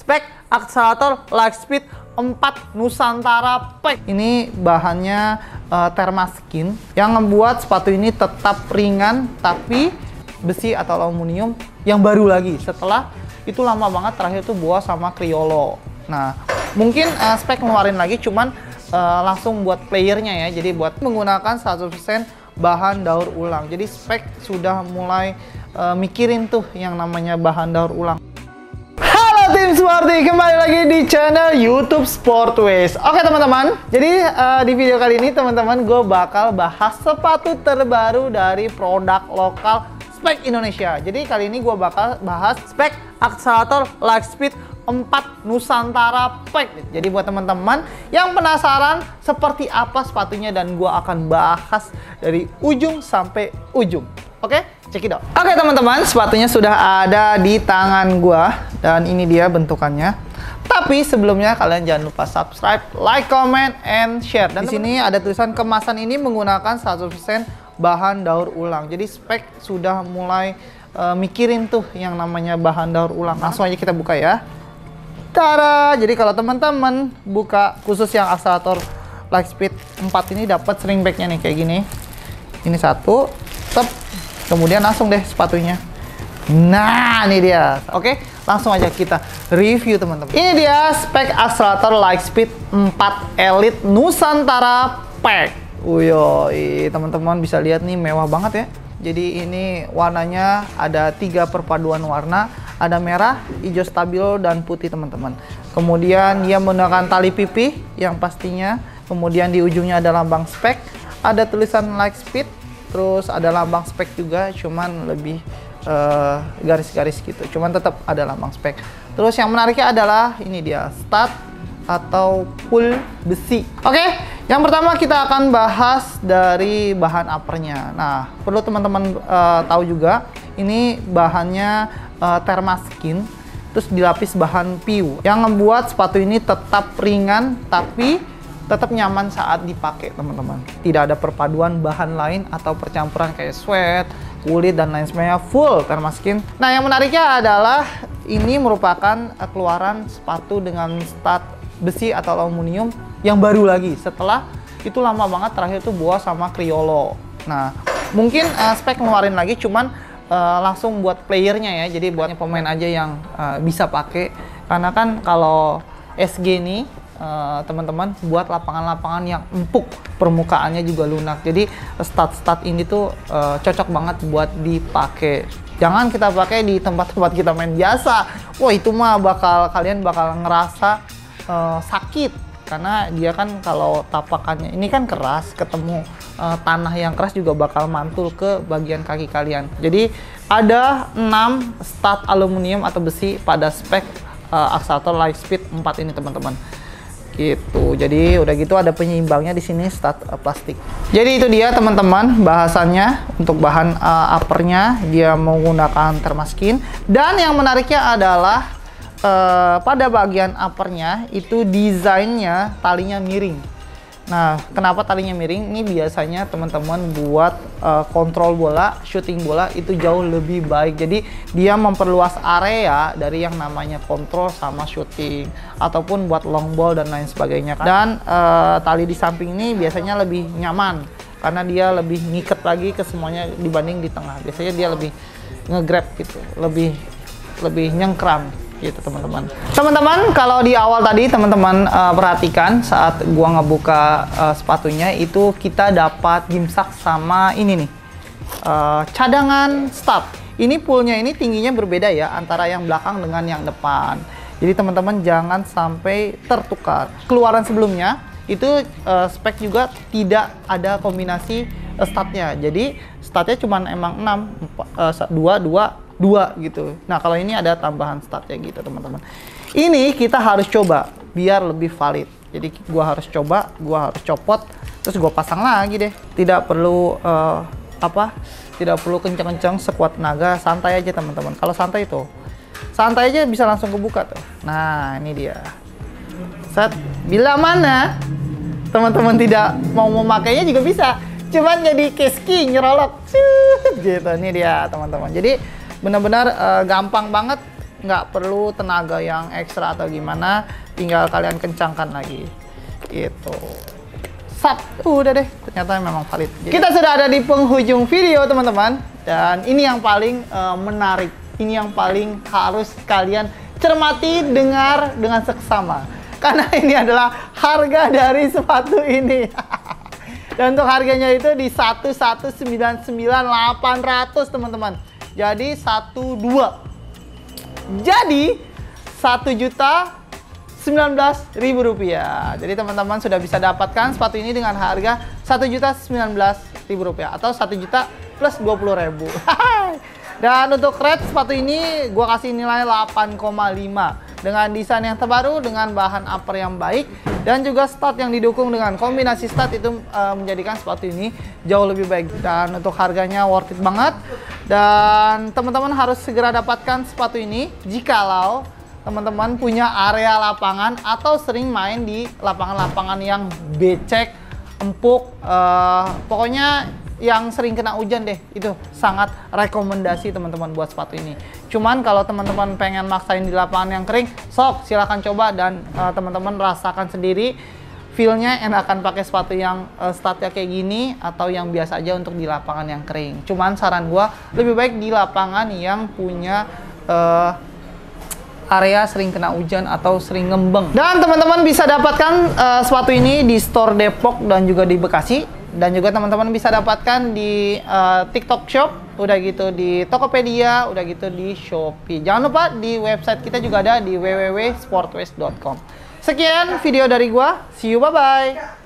Spek akselerator Lightspeed 4 Nusantara Pack. Ini bahannya Thermaskin yang membuat sepatu ini tetap ringan tapi besi atau aluminium yang baru lagi setelah itu lama banget terakhir tuh Boa sama Criollo. Nah, mungkin Spek ngeluarin lagi cuman langsung buat playernya ya. Jadi buat menggunakan 100% bahan daur ulang. Jadi Spek sudah mulai mikirin tuh yang namanya bahan daur ulang. Tim Sporty, kembali lagi di channel YouTube Sportways. Oke teman-teman, jadi di video kali ini teman-teman gue bakal bahas sepatu terbaru dari produk lokal Spek Indonesia. Jadi kali ini gue bakal bahas Spek akselerator Lightspeed 4 Nusantara Pack. Jadi buat teman-teman yang penasaran seperti apa sepatunya dan gue akan bahas dari ujung sampai ujung. Oke, check it out. Oke teman-teman, sepatunya sudah ada di tangan gua dan ini dia bentukannya. Tapi sebelumnya kalian jangan lupa subscribe, like, comment, and share. Dan di sini ada tulisan kemasan ini menggunakan 100% bahan daur ulang. Jadi Spek sudah mulai mikirin tuh yang namanya bahan daur ulang. Langsung aja kita buka ya. Tada! Jadi kalau teman-teman buka khusus yang akselerator Lightspeed 4 ini dapat sling bagnya nih kayak gini. Ini satu, tep. Kemudian langsung deh sepatunya. Nah, ini dia. Oke, langsung aja kita review teman-teman. Ini dia Spek akselerator Lightspeed 4 Elite Nusantara Pack. Uyoi, teman-teman bisa lihat nih mewah banget ya. Jadi ini warnanya ada 3 perpaduan warna. Ada merah, hijau stabilo, dan putih teman-teman. Kemudian dia menggunakan tali pipi yang pastinya. Kemudian di ujungnya ada lambang Spek. Ada tulisan Lightspeed. Terus ada lambang Spek juga, cuman lebih garis-garis gitu. Cuman tetap ada lambang Spek. Terus yang menariknya adalah ini dia, stud atau pull besi. Oke, yang pertama kita akan bahas dari bahan uppernya. Nah, perlu teman-teman tahu juga, ini bahannya Thermaskin, terus dilapis bahan PU yang membuat sepatu ini tetap ringan tapi tetap nyaman saat dipakai teman-teman. Tidak ada perpaduan bahan lain atau percampuran kayak sweat, kulit, dan lain sebagainya, full Thermaskin. Nah yang menariknya adalah ini merupakan keluaran sepatu dengan stud besi atau aluminium yang baru lagi setelah itu lama banget terakhir tuh Boa sama Criollo. Nah mungkin Spek ngeluarin lagi cuman langsung buat playernya ya. Jadi buat pemain aja yang bisa pakai, karena kan kalau SG nih teman-teman buat lapangan-lapangan yang empuk, permukaannya juga lunak. Jadi stud ini tuh cocok banget buat dipakai. Jangan kita pakai di tempat-tempat kita main biasa. Wah itu mah kalian bakal ngerasa sakit, karena dia kan kalau tapakannya ini kan keras, ketemu tanah yang keras juga bakal mantul ke bagian kaki kalian. Jadi ada 6 stud aluminium atau besi pada Spek akselerator Lightspeed 4 ini teman-teman. Gitu. Jadi udah gitu ada penyeimbangnya di sini, stud plastik. Jadi itu dia teman-teman bahasannya. Untuk bahan uppernya dia menggunakan Thermaskin, dan yang menariknya adalah pada bagian uppernya itu desainnya talinya miring. Nah kenapa talinya miring? Ini biasanya teman-teman buat kontrol bola, shooting bola itu jauh lebih baik. Jadi dia memperluas area dari yang namanya kontrol sama shooting, ataupun buat long ball dan lain sebagainya. Dan tali di samping ini biasanya lebih nyaman karena dia lebih ngiket lagi ke semuanya dibanding di tengah. Biasanya dia lebih nge-grab gitu, lebih nyengkram gitu teman-teman. Teman-teman kalau di awal tadi teman-teman perhatikan saat gua ngebuka sepatunya itu kita dapat gimsak sama ini nih cadangan stud. Ini pullnya ini tingginya berbeda ya antara yang belakang dengan yang depan. Jadi teman-teman jangan sampai tertukar. Keluaran sebelumnya itu Spek juga tidak ada kombinasi studnya. Jadi studnya cuma emang 6 2 gitu. Nah kalau ini ada tambahan studnya gitu teman-teman. Ini kita harus coba biar lebih valid. Jadi gua harus coba, gua harus copot, terus gua pasang lagi deh. Tidak perlu tidak perlu kencang-kencang, sekuat tenaga, santai aja teman-teman. Kalau santai tuh, santai aja bisa langsung kebuka tuh. Nah ini dia. Set. Bila mana teman-teman tidak mau memakainya juga bisa. Cuman jadi keski nyerolok. Gitu. Ini dia teman-teman. Jadi benar-benar gampang banget nggak perlu tenaga yang ekstra atau gimana, tinggal kalian kencangkan lagi gitu. Udah deh, ternyata memang valid. Jadi, kita sudah ada di penghujung video teman-teman, dan ini yang paling menarik, ini yang paling harus kalian cermati, dengar dengan seksama, karena ini adalah harga dari sepatu ini. Dan untuk harganya itu di 1.199.800 teman-teman. Jadi 1.19.000 rupiah. Jadi teman-teman sudah bisa dapatkan sepatu ini dengan harga 1.019.000 rupiah atau 1 juta plus 20.000. Dan untuk rate sepatu ini gua kasih nilai 8,5 dengan desain yang terbaru, dengan bahan upper yang baik, dan juga stud yang didukung dengan kombinasi stud itu menjadikan sepatu ini jauh lebih baik. Dan untuk harganya worth it banget. Dan teman-teman harus segera dapatkan sepatu ini jikalau teman-teman punya area lapangan atau sering main di lapangan-lapangan yang becek, empuk, pokoknya yang sering kena hujan deh. Itu sangat rekomendasi teman-teman buat sepatu ini. Cuman kalau teman-teman pengen maksain di lapangan yang kering, sok silahkan coba, dan teman-teman rasakan sendiri feel-nya enakan pakai sepatu yang statnya kayak gini atau yang biasa aja untuk di lapangan yang kering. Cuman saran gua lebih baik di lapangan yang punya area sering kena hujan atau sering ngembeng. Dan teman-teman bisa dapatkan sepatu ini di store Depok dan juga di Bekasi. Dan juga teman-teman bisa dapatkan di TikTok Shop, udah gitu di Tokopedia, udah gitu di Shopee. Jangan lupa di website kita juga ada di www.sportwest.com. Sekian video dari gua. See you, bye-bye.